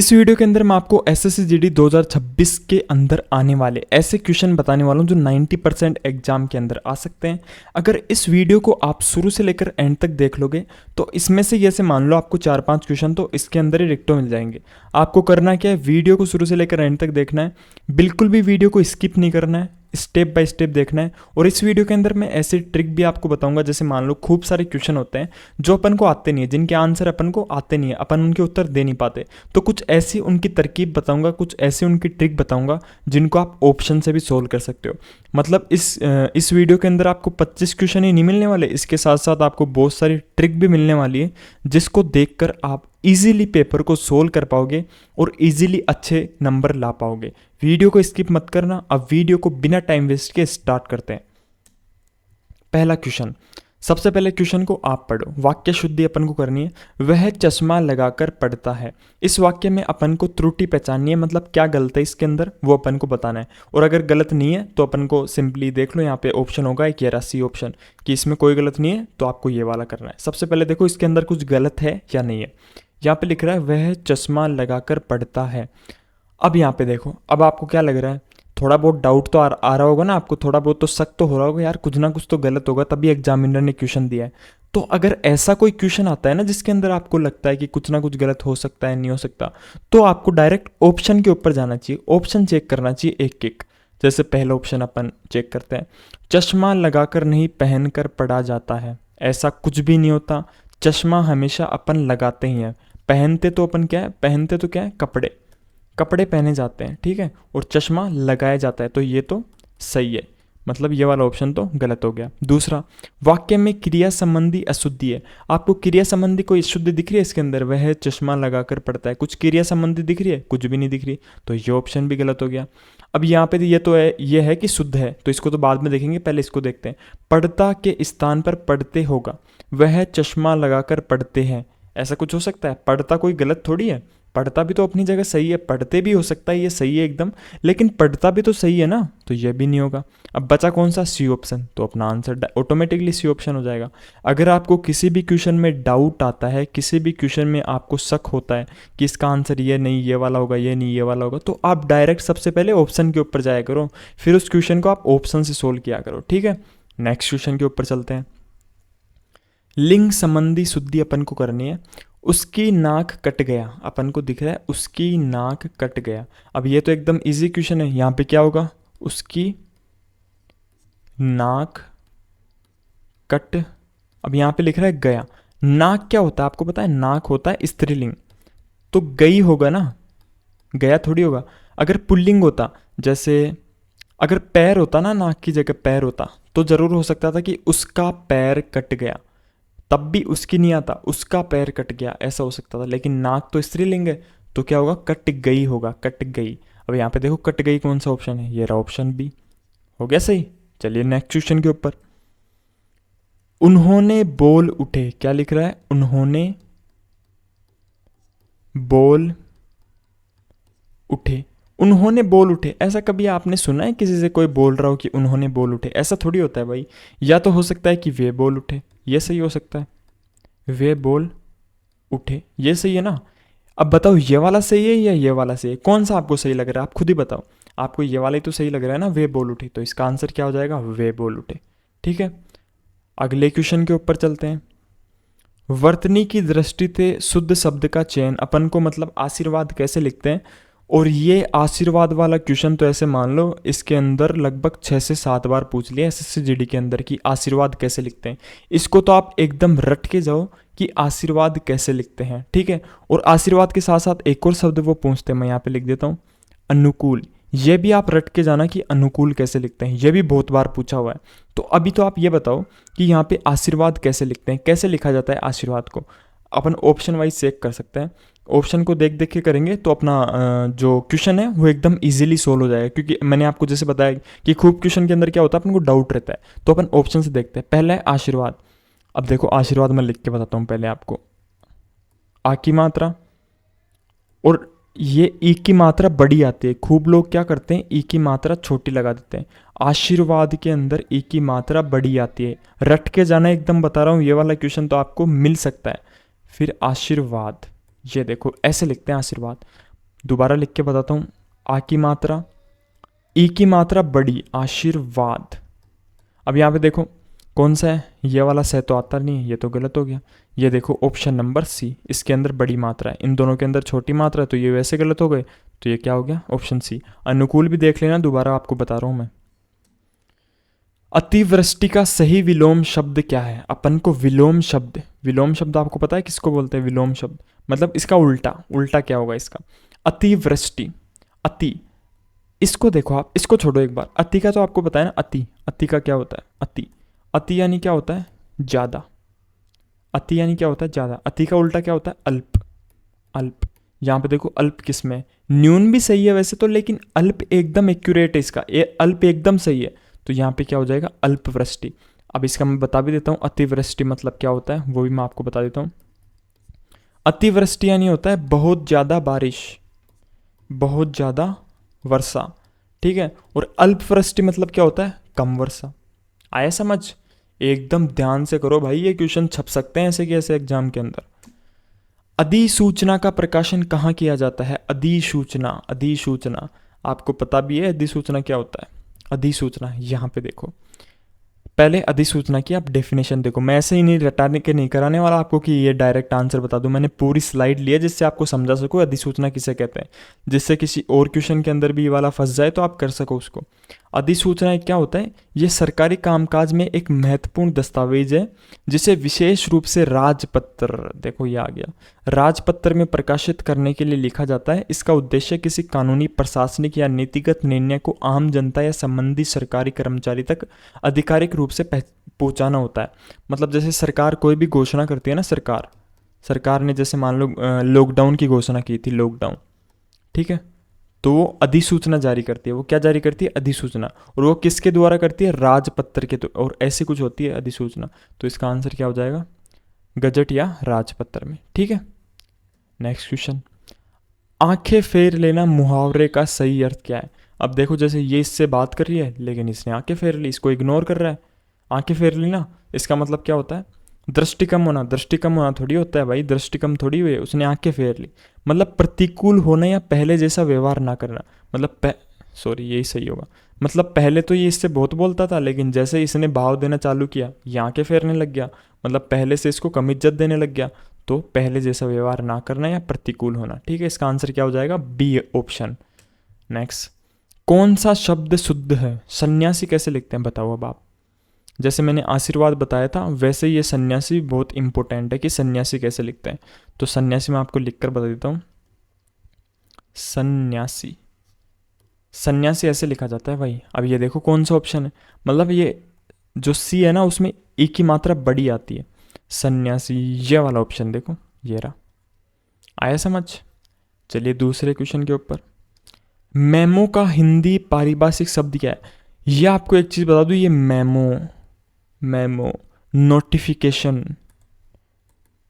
इस वीडियो के अंदर मैं आपको एसएससी जीडी 2026 के अंदर आने वाले ऐसे क्वेश्चन बताने वाला हूं जो 90% एग्जाम के अंदर आ सकते हैं। अगर इस वीडियो को आप शुरू से लेकर एंड तक देख लोगे तो इसमें से जैसे मान लो आपको 4-5 क्वेश्चन तो इसके अंदर ही डिक्टो मिल जाएंगे। आपको करना क्या है, वीडियो को शुरू से लेकर एंड तक देखना है, बिल्कुल भी वीडियो को स्किप नहीं करना है, स्टेप बाय स्टेप देखना है। और इस वीडियो के अंदर मैं ऐसी ट्रिक भी आपको बताऊंगा, जैसे मान लो खूब सारे क्वेश्चन होते हैं जो अपन को आते नहीं है, जिनके आंसर अपन को आते नहीं है, अपन उनके उत्तर दे नहीं पाते, तो कुछ ऐसी उनकी तरकीब बताऊंगा, कुछ ऐसी उनकी ट्रिक बताऊंगा जिनको आप ऑप्शन से भी सोल्व कर सकते हो। मतलब इस वीडियो के अंदर आपको 25 क्वेश्चन ही नहीं मिलने वाले, इसके साथ साथ आपको बहुत सारी ट्रिक भी मिलने वाली है जिसको देखकर आप इजीली पेपर को सोल्व कर पाओगे और इजीली अच्छे नंबर ला पाओगे। वीडियो को स्किप मत करना। अब वीडियो को बिना टाइम वेस्ट के स्टार्ट करते हैं। पहला क्वेश्चन, सबसे पहले क्वेश्चन को आप पढ़ो। वाक्य शुद्धि अपन को करनी है। वह चश्मा लगाकर पढ़ता है। इस वाक्य में अपन को त्रुटि पहचाननी है, मतलब क्या गलत है इसके अंदर वो अपन को बताना है। और अगर गलत नहीं है तो अपन को सिंपली देख लो, यहाँ पे ऑप्शन होगा एक, ये सी ऑप्शन, कि इसमें कोई गलत नहीं है तो आपको ये वाला करना है। सबसे पहले देखो इसके अंदर कुछ गलत है या नहीं है। यहाँ पे लिख रहा है वह चश्मा लगाकर पढ़ता है। अब यहाँ पे देखो, अब आपको क्या लग रहा है, थोड़ा बहुत डाउट तो आ रहा होगा ना, आपको थोड़ा बहुत तो शक तो हो रहा होगा, यार कुछ ना कुछ तो गलत होगा तभी एग्जामिनर ने क्वेश्चन दिया है। तो अगर ऐसा कोई क्वेश्चन आता है ना जिसके अंदर आपको लगता है कि कुछ ना कुछ गलत हो सकता है, नहीं हो सकता, तो आपको डायरेक्ट ऑप्शन के ऊपर जाना चाहिए, ऑप्शन चेक करना चाहिए एक एक। जैसे पहला ऑप्शन अपन चेक करते हैं, चश्मा लगाकर नहीं पहनकर पढ़ा जाता है। ऐसा कुछ भी नहीं होता। चश्मा हमेशा अपन लगाते ही हैं। पहनते तो अपन क्या है, पहनते तो क्या है, कपड़े, कपड़े पहने जाते हैं, ठीक है, और चश्मा लगाया जाता है, तो ये तो सही है, मतलब ये वाला ऑप्शन तो गलत हो गया। दूसरा, वाक्य में क्रिया संबंधी अशुद्धि है। आपको क्रिया संबंधी कोई अशुद्धि दिख रही है इसके अंदर, वह चश्मा लगाकर पढ़ता है, कुछ क्रिया संबंधी दिख रही है, कुछ भी नहीं दिख रही, तो ये ऑप्शन भी गलत हो गया। अब यहाँ पे ये तो है, ये है कि शुद्ध है, तो इसको तो बाद में देखेंगे, पहले इसको देखते हैं। पढ़ता के स्थान पर पढ़ते होगा। वह चश्मा लगाकर पढ़ते हैं, ऐसा कुछ हो सकता है? पढ़ता कोई गलत थोड़ी है, पढ़ता भी तो अपनी जगह सही है, पढ़ते भी हो सकता है, ये सही है एकदम, लेकिन पढ़ता भी तो सही है ना, तो ये भी नहीं होगा। अब बचा कौन सा, सी ऑप्शन, तो अपना आंसर ऑटोमेटिकली सी ऑप्शन हो जाएगा। अगर आपको किसी भी क्वेश्चन में डाउट आता है, किसी भी क्वेश्चन में आपको शक होता है कि इसका आंसर ये नहीं ये वाला होगा, ये नहीं ये वाला होगा, तो आप डायरेक्ट सबसे पहले ऑप्शन के ऊपर जाया करो, फिर उस क्वेश्चन को आप ऑप्शन से सोल्व किया करो, ठीक है। नेक्स्ट क्वेश्चन के ऊपर चलते हैं। लिंग संबंधी शुद्धि अपन को करनी है। उसकी नाक कट गया, अपन को दिख रहा है उसकी नाक कट गया। अब ये तो एकदम इजी क्वेश्चन है, यहाँ पे क्या होगा, उसकी नाक कट, अब यहाँ पे लिख रहा है गया। नाक क्या होता है आपको पता है, नाक होता है स्त्रीलिंग, तो गई होगा ना, गया थोड़ी होगा। अगर पुल्लिंग होता, जैसे अगर पैर होता ना, नाक की जगह पैर होता, तो जरूर हो सकता था कि उसका पैर कट गया, तब भी उसकी नहीं आता, उसका पैर कट गया, ऐसा हो सकता था। लेकिन नाक तो स्त्रीलिंग है, तो क्या होगा, कट गई होगा, कट गई। अब यहाँ पे देखो कट गई कौन सा ऑप्शन है, ये रहा ऑप्शन बी, हो गया सही। चलिए नेक्स्ट क्वेश्चन के ऊपर। उन्होंने बोल उठे, क्या लिख रहा है, उन्होंने बोल उठे। उन्होंने बोल उठे, ऐसा कभी आपने सुना है किसी से कोई बोल रहा हो कि उन्होंने बोल उठे? ऐसा थोड़ी होता है भाई। या तो हो सकता है कि वे बोल उठे, ये सही हो सकता है, वे बोल उठे, ये सही है ना। अब बताओ ये वाला सही है या ये वाला सही है, कौन सा आपको सही लग रहा है, आप खुद ही बताओ। आपको ये वाला ही तो सही लग रहा है ना, वे बोल उठे, तो इसका आंसर क्या हो जाएगा, वे बोल उठे, ठीक है। अगले क्वेश्चन के ऊपर चलते हैं। वर्तनी की दृष्टि से शुद्ध शब्द का चयन, अपन को मतलब आशीर्वाद कैसे लिखते हैं, और ये आशीर्वाद वाला क्वेश्चन तो ऐसे मान लो इसके अंदर लगभग 6 से 7 बार पूछ लिया एसएससी जीडी के अंदर कि आशीर्वाद कैसे लिखते हैं। इसको तो आप एकदम रट के जाओ कि आशीर्वाद कैसे लिखते हैं, ठीक है। और आशीर्वाद के साथ साथ एक और शब्द वो पूछते हैं, मैं यहाँ पे लिख देता हूँ, अनुकूल। ये भी आप रट के जाना कि अनुकूल कैसे लिखते हैं, ये भी बहुत बार पूछा हुआ है। तो अभी तो आप ये बताओ कि यहाँ पे आशीर्वाद कैसे लिखते हैं, कैसे लिखा जाता है आशीर्वाद को। अपन ऑप्शन वाइज चेक कर सकते हैं, ऑप्शन को देख देख के करेंगे तो अपना जो क्वेश्चन है वो एकदम इजीली सोल्व हो जाएगा, क्योंकि मैंने आपको जैसे बताया कि खूब क्वेश्चन के अंदर क्या होता है, अपन को डाउट रहता है, तो अपन ऑप्शन से देखते हैं। पहला है आशीर्वाद। अब देखो आशीर्वाद मैं लिख के बताता हूँ पहले आपको, आ की मात्रा, और ये ई की मात्रा बड़ी आती है, खूब लोग क्या करते हैं ई की मात्रा छोटी लगा देते हैं। आशीर्वाद के अंदर ई की मात्रा बड़ी आती है, रट के जाना एकदम बता रहा हूँ, ये वाला क्वेश्चन तो आपको मिल सकता है। फिर आशीर्वाद, ये देखो ऐसे लिखते हैं आशीर्वाद। दोबारा लिख के बताता हूँ। आ की मात्रा, ई की मात्रा बड़ी, आशीर्वाद। अब यहाँ पे देखो कौन सा है, ये वाला सह तो आता नहीं है, ये तो गलत हो गया। ये देखो ऑप्शन नंबर सी, इसके अंदर बड़ी मात्रा है, इन दोनों के अंदर छोटी मात्रा है, तो ये वैसे गलत हो गए। तो ये क्या हो गया, ऑप्शन सी। अनुकूल भी देख लेना, दोबारा आपको बता रहा हूँ मैं। अतिवृष्टि का सही विलोम शब्द क्या है? अपन को विलोम शब्द, विलोम शब्द आपको पता है किसको बोलते हैं? विलोम शब्द मतलब इसका उल्टा, उल्टा क्या होगा इसका? अतिवृष्टि, अति, इसको देखो आप, इसको छोड़ो एक बार। अति का तो आपको पता है ना, अति, अति का क्या होता है? अति, अति यानी क्या होता है? ज्यादा। अति यानी क्या होता है? ज्यादा। अति का उल्टा क्या होता है? अल्प, अल्प। यहाँ पे देखो अल्प किस में? न्यून भी सही है वैसे तो, लेकिन अल्प एकदम एक्यूरेट है इसका, ये अल्प एकदम सही है। तो यहाँ पे क्या हो जाएगा? अल्पवृष्टि। अब इसका मैं बता भी देता हूँ, अतिवृष्टि मतलब क्या होता है वो भी मैं आपको बता देता हूँ। अतिवृष्टि यानी होता है बहुत ज़्यादा बारिश, बहुत ज़्यादा वर्षा, ठीक है। और अल्पवृष्टि मतलब क्या होता है? कम वर्षा। आया समझ? एकदम ध्यान से करो भाई, ये क्वेश्चन छप सकते हैं ऐसे कि ऐसे एग्जाम के अंदर। अधिसूचना का प्रकाशन कहाँ किया जाता है? अधिसूचना, अधिसूचना आपको पता भी है अधिसूचना क्या होता है? अधिसूचना यहाँ पे देखो, पहले अधिसूचना की आप डेफिनेशन देखो। मैं ऐसे ही नहीं रटाने के नहीं कराने वाला आपको कि ये डायरेक्ट आंसर बता दूं, मैंने पूरी स्लाइड ली है जिससे आपको समझा सको अधिसूचना किसे कहते हैं, जिससे किसी और क्वेश्चन के अंदर भी ये वाला फंस जाए तो आप कर सको उसको। अधिसूचना क्या होता है? ये सरकारी कामकाज में एक महत्वपूर्ण दस्तावेज है जिसे विशेष रूप से राजपत्र, देखो ये आ गया, राजपत्र में प्रकाशित करने के लिए लिखा जाता है। इसका उद्देश्य किसी कानूनी, प्रशासनिक या नीतिगत निर्णय को आम जनता या संबंधित सरकारी कर्मचारी तक आधिकारिक रूप से पहुंचाना होता है। मतलब जैसे सरकार कोई भी घोषणा करती है ना, सरकार ने जैसे मान लो लॉकडाउन की घोषणा की थी, लॉकडाउन, ठीक है, तो वो अधिसूचना जारी करती है। वो क्या जारी करती है? अधिसूचना। और वो किसके द्वारा करती है? राजपत्र के, तो और ऐसी कुछ होती है अधिसूचना। तो इसका आंसर क्या हो जाएगा? गजट या राजपत्र में, ठीक है। नेक्स्ट क्वेश्चन, आंखें फेर लेना मुहावरे का सही अर्थ क्या है? अब देखो जैसे ये इससे बात कर रही है लेकिन इसने आंखें फेर ली, इसको इग्नोर कर रहा है। आंखें फेर ली ना, इसका मतलब क्या होता है? दृष्टि कम होना। दृष्टि कम होना थोड़ी होता है भाई, दृष्टि कम थोड़ी हुई है, उसने आंखें फेर ली। मतलब प्रतिकूल होना या पहले जैसा व्यवहार ना करना। मतलब सॉरी यही सही होगा। मतलब पहले तो ये इससे बहुत बोलता था, लेकिन जैसे इसने भाव देना चालू किया ये आंखें फेरने लग गया। मतलब पहले से इसको कम इज्जत देने लग गया। तो पहले जैसा व्यवहार ना करना या प्रतिकूल होना, ठीक है। इसका आंसर क्या हो जाएगा? B option. नेक्स्ट, कौन सा शब्द शुद्ध है? सन्यासी कैसे लिखते हैं बताओ अब आप। जैसे मैंने आशीर्वाद बताया था वैसे ये सन्यासी बहुत इंपॉर्टेंट है कि सन्यासी कैसे लिखते हैं। तो सन्यासी मैं आपको लिखकर बता देता हूँ। सन्यासी, सन्यासी ऐसे लिखा जाता है भाई। अब ये देखो कौन सा ऑप्शन है, मतलब ये जो सी है ना उसमें ई की मात्रा बड़ी आती है। सन्यासी, ये वाला ऑप्शन देखो, ये रहा। आया समझ? चलिए दूसरे क्वेश्चन के ऊपर। मेमो का हिंदी पारिभाषिक शब्द क्या है? ये आपको एक चीज़ बता दूँ, ये मेमो, मेमो नोटिफिकेशन,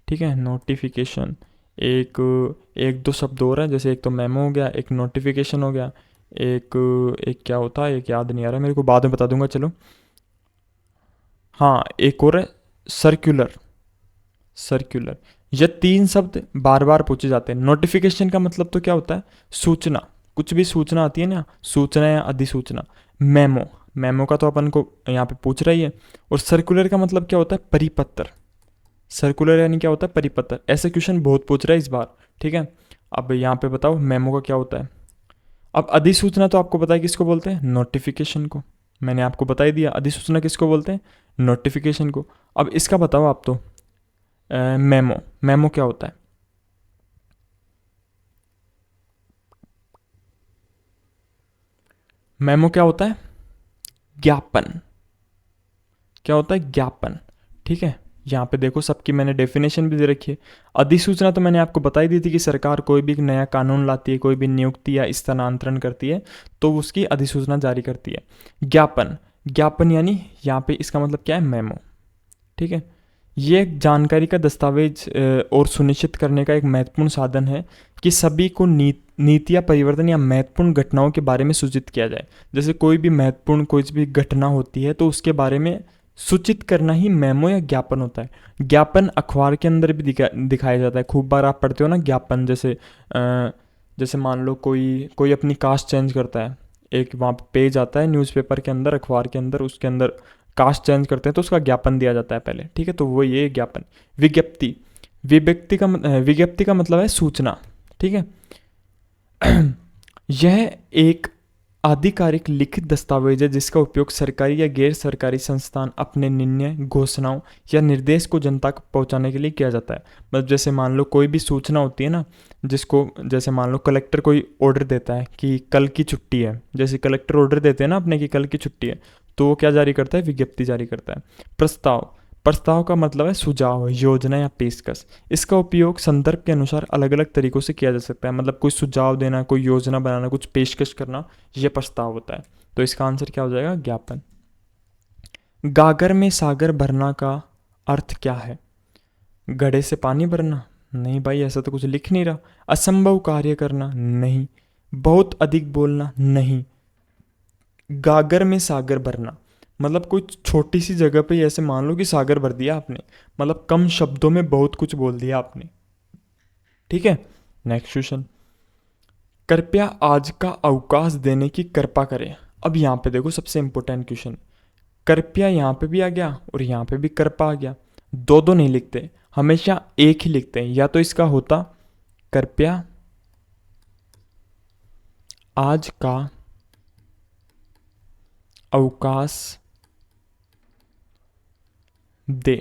ठीक है, नोटिफिकेशन। एक एक दो शब्द और हैं, जैसे एक तो मेमो हो गया, एक नोटिफिकेशन हो गया, एक एक क्या होता है, एक याद नहीं आ रहा मेरे को, बाद में बता दूंगा चलो। हाँ एक और है सर्कुलर, सर्कुलर। ये तीन शब्द बार बार पूछे जाते हैं। नोटिफिकेशन का मतलब तो क्या होता है? सूचना, कुछ भी सूचना आती है ना, सूचना या अधिसूचना। मेमो, मेमो का तो अपन को यहाँ पे पूछ रही है। और सर्कुलर का मतलब क्या होता है? परिपत्र। सर्कुलर यानी क्या होता है? परिपत्र। ऐसे क्वेश्चन बहुत पूछ रहा है इस बार, ठीक है। अब यहाँ पे बताओ मेमो का क्या होता है। अब अधिसूचना तो आपको पता है किसको बोलते हैं? नोटिफिकेशन को। मैंने आपको बता ही दिया अधिसूचना किसको बोलते हैं? नोटिफिकेशन को। अब इसका बताओ आप तो। मेमो, मेमो क्या होता है? मेमो क्या होता है? ज्ञापन। क्या होता है? ज्ञापन, ठीक है। यहाँ पे देखो सबकी मैंने डेफिनेशन भी दे रखी है। अधिसूचना तो मैंने आपको बता ही दी थी कि सरकार कोई भी नया कानून लाती है, कोई भी नियुक्ति या स्थानांतरण करती है तो उसकी अधिसूचना जारी करती है। ज्ञापन, ज्ञापन यानी यहाँ पे इसका मतलब क्या है? मेमो, ठीक है। ये एक जानकारी का दस्तावेज और सुनिश्चित करने का एक महत्वपूर्ण साधन है कि सभी को नीति या परिवर्तन या महत्वपूर्ण घटनाओं के बारे में सूचित किया जाए। जैसे कोई भी महत्वपूर्ण कोई भी घटना होती है तो उसके बारे में सूचित करना ही मेमो या ज्ञापन होता है। ज्ञापन अखबार के अंदर भी दिखाया जाता है, खूब बार आप पढ़ते हो ना ज्ञापन, जैसे जैसे मान लो कोई कोई अपनी कास्ट चेंज करता है, एक वहाँ पे पेज आता है न्यूज़पेपर के अंदर, अखबार के अंदर, उसके अंदर कास्ट चेंज करते हैं तो उसका ज्ञापन दिया जाता है पहले, ठीक है, तो वो ये ज्ञापन। विज्ञप्ति, विज्ञप्ति का मतलब है सूचना, ठीक है। यह एक आधिकारिक लिखित दस्तावेज है जिसका उपयोग सरकारी या गैर सरकारी संस्थान अपने निर्णय, घोषणाओं या निर्देश को जनता को पहुंचाने के लिए किया जाता है। मतलब जैसे मान लो कोई भी सूचना होती है ना, जिसको जैसे मान लो कलेक्टर कोई ऑर्डर देता है कि कल की छुट्टी है, जैसे कलेक्टर ऑर्डर देते हैं ना अपने कि कल की छुट्टी है, तो वो क्या जारी करता है, विज्ञप्ति जारी करता है। प्रस्ताव, प्रस्ताव का मतलब है सुझाव, योजना या पेशकश। इसका उपयोग संदर्भ के अनुसार अलग अलग तरीकों से किया जा सकता है, मतलब कोई सुझाव देना, कोई योजना बनाना, कुछ पेशकश करना, यह प्रस्ताव होता है। तो इसका आंसर क्या हो जाएगा, ज्ञापन। गागर में सागर भरना का अर्थ क्या है? घड़े से पानी भरना? नहीं भाई, ऐसा तो कुछ लिख नहीं रहा। असंभव कार्य करना? नहीं। बहुत अधिक बोलना? नहीं। गागर में सागर भरना मतलब कोई छोटी सी जगह पे ऐसे मान लो कि सागर भर दिया आपने, मतलब कम शब्दों में बहुत कुछ बोल दिया आपने, ठीक है। नेक्स्ट क्वेश्चन, कृपया आज का अवकाश देने की कृपा करें। अब यहाँ पे देखो सबसे इंपॉर्टेंट क्वेश्चन, कृपया यहाँ पे भी आ गया और यहाँ पे भी कृपा आ गया, दो दो नहीं लिखते, हमेशा एक ही लिखते हैं। या तो इसका होता कृपया आज का अवकाश दे,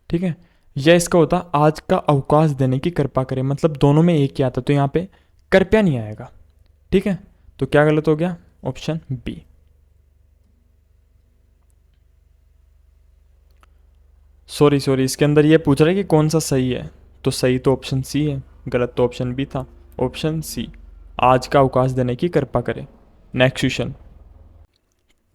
ठीक है, या इसका होता आज का अवकाश देने की कृपा करें, मतलब दोनों में एक ही आता, तो यहाँ पे कृपया नहीं आएगा, ठीक है। तो क्या गलत हो गया, ऑप्शन बी। सॉरी सॉरी, इसके अंदर ये पूछ रहा है कि कौन सा सही है, तो सही तो ऑप्शन सी है, गलत तो ऑप्शन बी था। ऑप्शन सी, आज का अवकाश देने की कृपा करें। नेक्स्ट क्वेश्चन,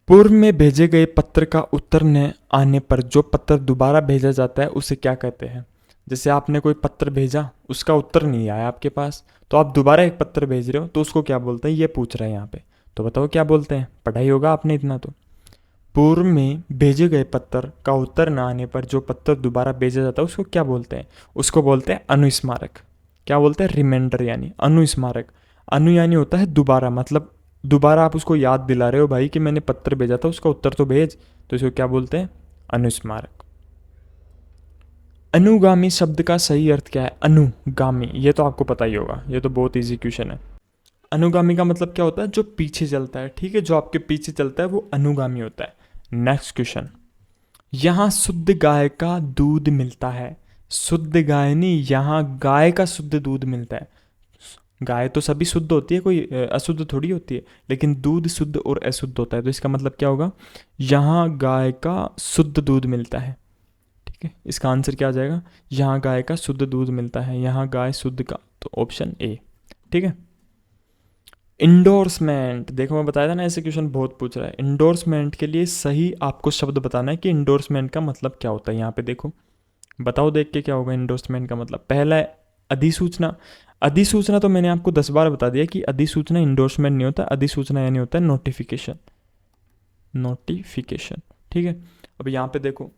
पूर्व में भेजे गए पत्र का उत्तर न आने पर जो पत्र दोबारा भेजा जाता है उसे क्या कहते हैं? जैसे आपने कोई पत्र भेजा, उसका उत्तर नहीं आया आपके पास, तो आप दोबारा एक पत्र भेज रहे हो, तो उसको क्या बोलते हैं, ये पूछ रहे हैं यहाँ पे। तो बताओ क्या बोलते हैं, पढ़ाई होगा आपने इतना तो। पूर्व में भेजे गए पत्र का उत्तर न आने पर जो पत्र दोबारा भेजा जाता है उसको क्या बोलते हैं? उसको बोलते हैं अनुस्मारक। क्या बोलते हैं, रिमाइंडर यानी अनुस्मारक। अनु यानी होता है दोबारा, मतलब दोबारा आप उसको याद दिला रहे हो भाई कि मैंने पत्र भेजा था, उसका उत्तर तो भेज, तो इसको क्या बोलते हैं, अनुस्मारक। अनुगामी शब्द का सही अर्थ क्या है? अनुगामी, ये तो आपको पता ही होगा, ये तो बहुत इजी क्वेश्चन है। अनुगामी का मतलब क्या होता है, जो पीछे चलता है, ठीक है, जो आपके पीछे चलता है वो अनुगामी होता है। नेक्स्ट क्वेश्चन, यहाँ शुद्ध गाय का दूध मिलता है। शुद्ध गाय नहीं, यहाँ गाय का शुद्ध दूध मिलता है। गाय तो सभी शुद्ध होती है, कोई अशुद्ध थोड़ी होती है, लेकिन दूध शुद्ध और अशुद्ध होता है, तो इसका मतलब क्या होगा, यहाँ गाय का शुद्ध दूध मिलता है, ठीक है। इसका आंसर क्या आ जाएगा, यहाँ गाय का शुद्ध दूध मिलता है, यहाँ गाय शुद्ध का, तो ऑप्शन ए, ठीक है। इंडोर्समेंट, देखो मैं बताया था ना, ऐसे क्वेश्चन बहुत पूछ रहा है। इंडोर्समेंट के लिए सही आपको शब्द बताना है कि इंडोर्समेंट का मतलब क्या होता है। यहाँ पे देखो, बताओ देख के क्या होगा इंडोर्समेंट का मतलब। पहला है अधिसूचना। अधिसूचना तो मैंने आपको 10 बार बता दिया कि अधिसूचना इंडोर्समेंट नहीं होता, अधिसूचना यानी होता है नोटिफिकेशन, नोटिफिकेशन, ठीक है। अब यहाँ पे देखो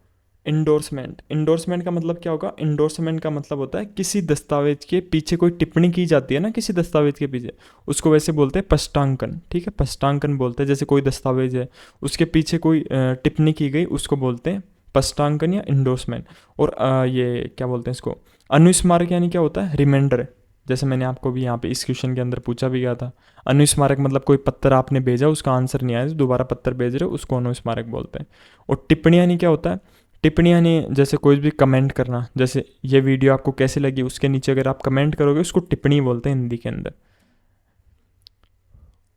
इंडोर्समेंट, इंडोर्समेंट का मतलब क्या होगा, इंडोर्समेंट का मतलब होता है किसी दस्तावेज के पीछे कोई टिप्पणी की जाती है ना, किसी दस्तावेज के पीछे, उसको वैसे बोलते हैं पष्टांकन, ठीक है, पष्टांकन बोलते हैं। जैसे कोई दस्तावेज है, उसके पीछे कोई टिप्पणी की गई, उसको बोलते हैं पष्टांकन या इंडोर्समेंट। और ये क्या बोलते हैं इसको, अनुस्मारक यानी क्या होता है, रिमाइंडर। जैसे मैंने आपको भी यहाँ पे इस क्वेश्चन के अंदर पूछा भी गया था, अनुस्मारक मतलब कोई पत्र आपने भेजा, उसका आंसर नहीं आया, तो दोबारा पत्र भेज रहे हो, उसको अनुस्मारक बोलते हैं। और टिप्पणी यानी क्या होता है, टिप्पणी यानी जैसे कोई भी कमेंट करना, जैसे ये वीडियो आपको कैसे लगी उसके नीचे अगर आप कमेंट करोगे, उसको टिप्पणी बोलते हैं हिंदी के अंदर।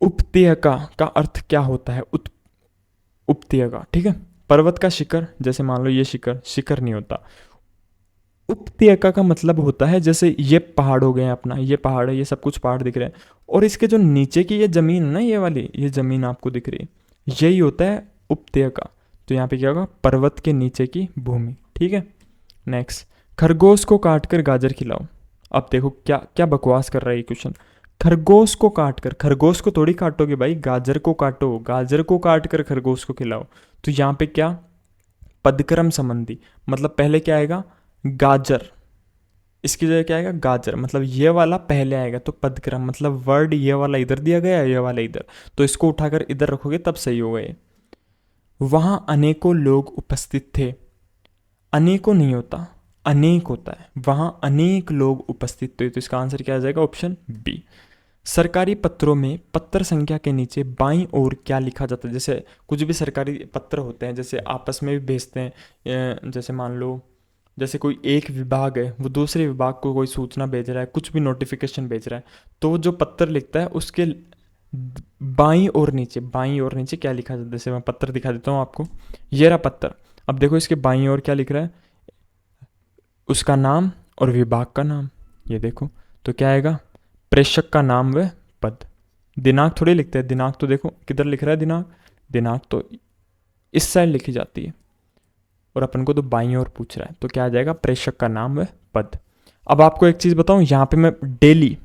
उपत्यका का अर्थ क्या होता है, उपत्यका, ठीक है, पर्वत का शिखर, जैसे मान लो ये शिखर, शिखर नहीं होता। उपत्यका का मतलब होता है जैसे ये पहाड़ हो गए अपना, ये पहाड़ है, ये सब कुछ पहाड़ दिख रहे हैं, और इसके जो नीचे की ये जमीन है ना, ये वाली ये जमीन आपको दिख रही है, यही होता है उपत्यका। तो यहाँ पे क्या होगा, पर्वत के नीचे की भूमि, ठीक है। नेक्स्ट, खरगोश को काटकर गाजर खिलाओ। अब देखो क्या क्या बकवास कर रहा है ये क्वेश्चन। खरगोश को काटकर, खरगोश को थोड़ी काटोगे भाई, गाजर को काटो, गाजर को काट कर खरगोश को खिलाओ। तो यहाँ पे क्या, पदक्रम संबंधी, मतलब पहले क्या आएगा, गाजर, इसकी जगह क्या आएगा, गाजर, मतलब ये वाला पहले आएगा तो पदक्रम, मतलब वर्ड ये वाला इधर दिया गया है, ये वाला इधर, तो इसको उठाकर इधर रखोगे तब सही होगा ये। वहां अनेकों लोग उपस्थित थे, अनेकों नहीं होता, अनेक होता है, वहां अनेक लोग उपस्थित थे, तो इसका आंसर क्या आ जाएगा, ऑप्शन बी। सरकारी पत्रों में पत्र संख्या के नीचे बाईं ओर क्या लिखा जाता है, जैसे कुछ भी सरकारी पत्र होते हैं, जैसे आपस में भी भेजते हैं, जैसे मान लो जैसे कोई एक विभाग है वो दूसरे विभाग को कोई सूचना भेज रहा है, कुछ भी नोटिफिकेशन भेज रहा है, तो वो जो पत्र लिखता है उसके बाईं और नीचे, बाईं और नीचे क्या लिखा जाता है, जैसे मैं पत्र दिखा देता हूँ आपको, ये रहा पत्र। अब देखो इसके बाईं ओर क्या लिख रहा है, उसका नाम और विभाग का नाम, ये देखो, तो क्या आएगा, प्रेषक का नाम व पद। दिनांक थोड़ी लिखते हैं, दिनांक तो देखो किधर लिख रहा है दिनांक, दिनांक तो इस साइड लिखी जाती है, और अपन को तो बाईं ओर पूछ रहा है, तो क्या आ जाएगा, प्रेषक का नाम व पद। अब आपको एक चीज़ बताऊं, यहाँ पे मैं डेली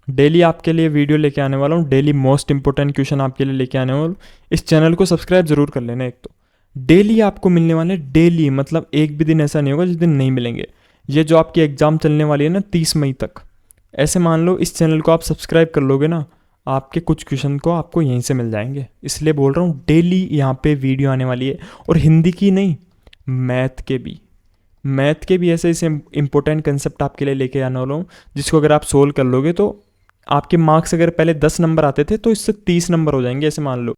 डेली आपके लिए वीडियो लेके आने वाला हूँ, डेली मोस्ट इंपॉर्टेंट क्वेश्चन आपके लिए लेके आने वाला हूँ। इस चैनल को सब्सक्राइब जरूर कर लेना, एक तो डेली आपको मिलने वाले, डेली मतलब एक भी दिन ऐसा नहीं होगा जिस दिन नहीं मिलेंगे। ये जो आपकी एग्ज़ाम चलने वाली है ना 30 मई तक, ऐसे मान लो इस चैनल को आप सब्सक्राइब कर लोगे ना, आपके कुछ क्वेश्चन को आपको यहीं से मिल जाएंगे, इसलिए बोल रहा हूँ डेली यहाँ पे वीडियो आने वाली है। और हिंदी की नहीं, मैथ के भी, मैथ के भी ऐसे ऐसे इंपॉर्टेंट कंसेप्ट आपके लिए लेके आने वाला हूँ, जिसको अगर आप सोल्व कर लोगे तो आपके मार्क्स अगर पहले 10 नंबर आते थे तो इससे 30 नंबर हो जाएंगे, ऐसे मान लो।